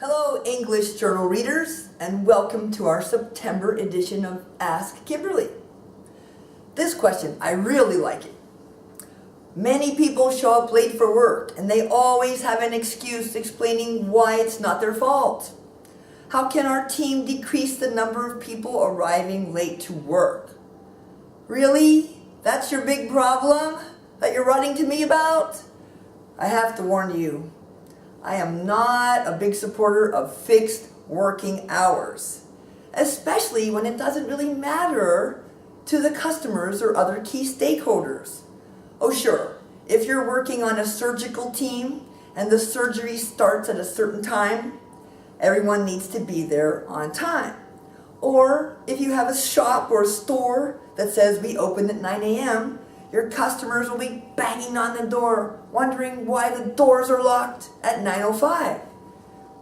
Hello, English Journal readers, and welcome to our September edition of Ask Kimberly. This question, I really like it. Many people show up late for work, and they always have an excuse explaining why it's not their fault. How can our team decrease the number of people arriving late to work? Really? That's your big problem that you're writing to me about? I have to warn you, I am not a big supporter of fixed working hours, especially when it doesn't really matter to the customers or other key stakeholders. Oh sure, if you're working on a surgical team and the surgery starts at a certain time, everyone needs to be there on time. Or if you have a shop or a store that says we open at 9 a.m., your customers will be banging on the door, wondering why the doors are locked at 9:05.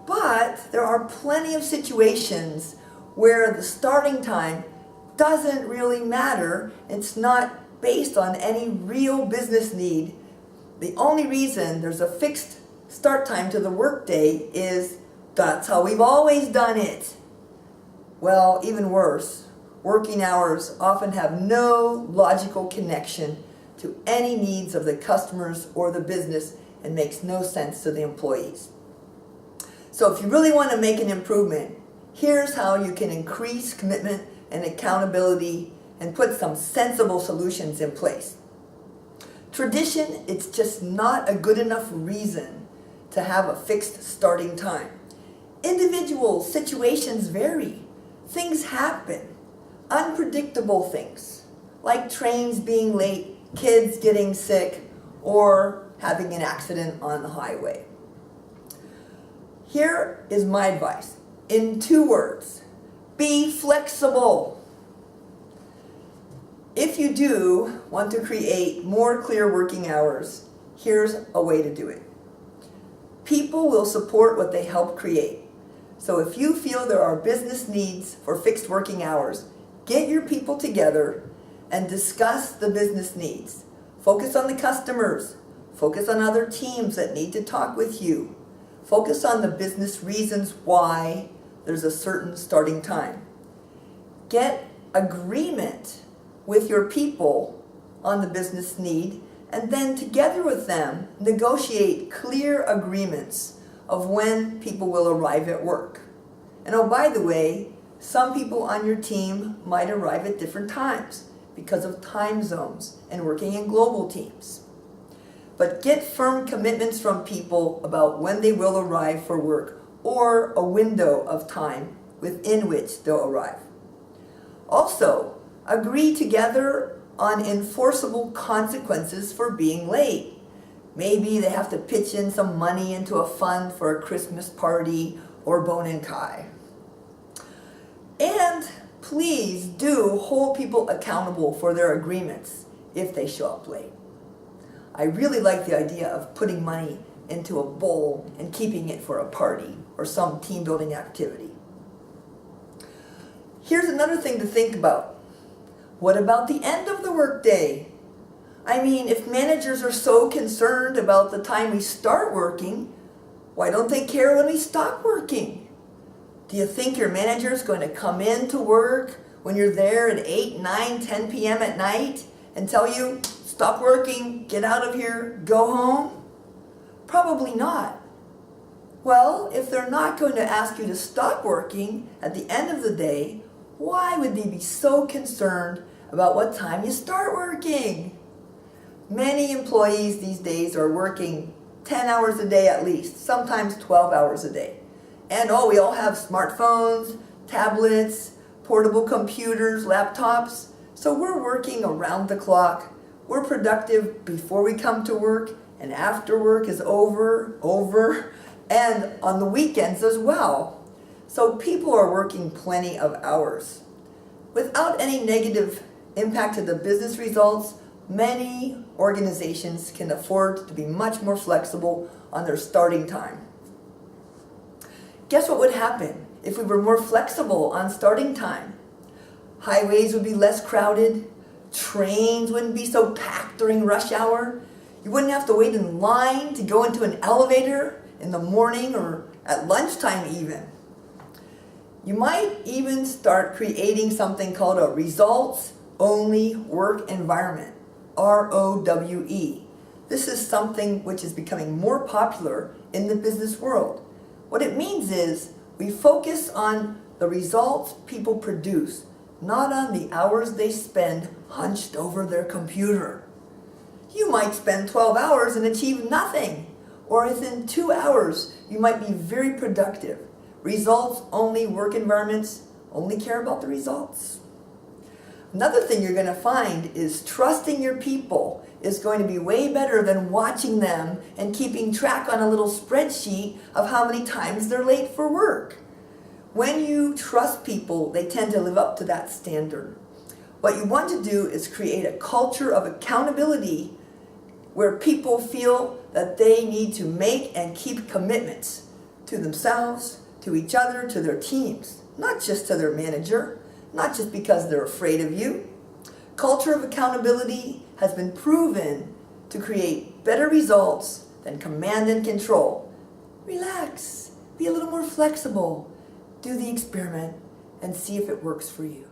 But there are plenty of situations where the starting time doesn't really matter. It's not based on any real business need. The only reason there's a fixed start time to the workday is that's how we've always done it. Well, even worse, working hours often have no logical connection to any needs of the customers or the business and makes no sense to the employees. So if you really want to make an improvement, here's how you can increase commitment and accountability and put some sensible solutions in place. Tradition, it's just not a good enough reason to have a fixed starting time. Individual situations vary. Things happen. Unpredictable things, like trains being late, kids getting sick, or having an accident on the highway. Here is my advice, in 2 words: be flexible. If you do want to create more clear working hours, here's a way to do it. People will support what they help create. So if you feel there are business needs for fixed working hours, get your people together and discuss the business needs. Focus on the customers. Focus on other teams that need to talk with you. Focus on the business reasons why there's a certain starting time. Get agreement with your people on the business need, and then together with them, negotiate clear agreements of when people will arrive at work. And oh, by the way, some people on your team might arrive at different times because of time zones and working in global teams. But get firm commitments from people about when they will arrive for work or a window of time within which they'll arrive. Also, agree together on enforceable consequences for being late. Maybe they have to pitch in some money into a fund for a Christmas party or Bonenkai. And please do hold people accountable for their agreements if they show up late. I really like the idea of putting money into a bowl and keeping it for a party or some team building activity. Here's another thing to think about. What about the end of the workday? I mean, if managers are so concerned about the time we start working, why don't they care when we stop working? Do you think your manager is going to come in to work when you're there at 8, 9, 10 p.m. at night and tell you, stop working, get out of here, go home? Probably not. Well, if they're not going to ask you to stop working at the end of the day, why would they be so concerned about what time you start working? Many employees these days are working 10 hours a day at least, sometimes 12 hours a day. And we all have smartphones, tablets, portable computers, laptops. So we're working around the clock. We're productive before we come to work and after work is over, and on the weekends as well. So people are working plenty of hours. Without any negative impact to the business results, many organizations can afford to be much more flexible on their starting time. Guess what would happen if we were more flexible on starting time? Highways would be less crowded, trains wouldn't be so packed during rush hour, you wouldn't have to wait in line to go into an elevator in the morning or at lunchtime even. You might even start creating something called a results-only work environment, ROWE. This is something which is becoming more popular in the business world. What it means is we focus on the results people produce, not on the hours they spend hunched over their computer. You might spend 12 hours and achieve nothing, or within 2 hours you might be very productive. Results-only work environments only care about the results. Another thing you're going to find is trusting your people is going to be way better than watching them and keeping track on a little spreadsheet of how many times they're late for work. When you trust people, they tend to live up to that standard. What you want to do is create a culture of accountability where people feel that they need to make and keep commitments to themselves, to each other, to their teams, not just to their manager, not just because they're afraid of you. Culture of accountability has been proven to create better results than command and control. Relax, be a little more flexible, do the experiment, and see if it works for you.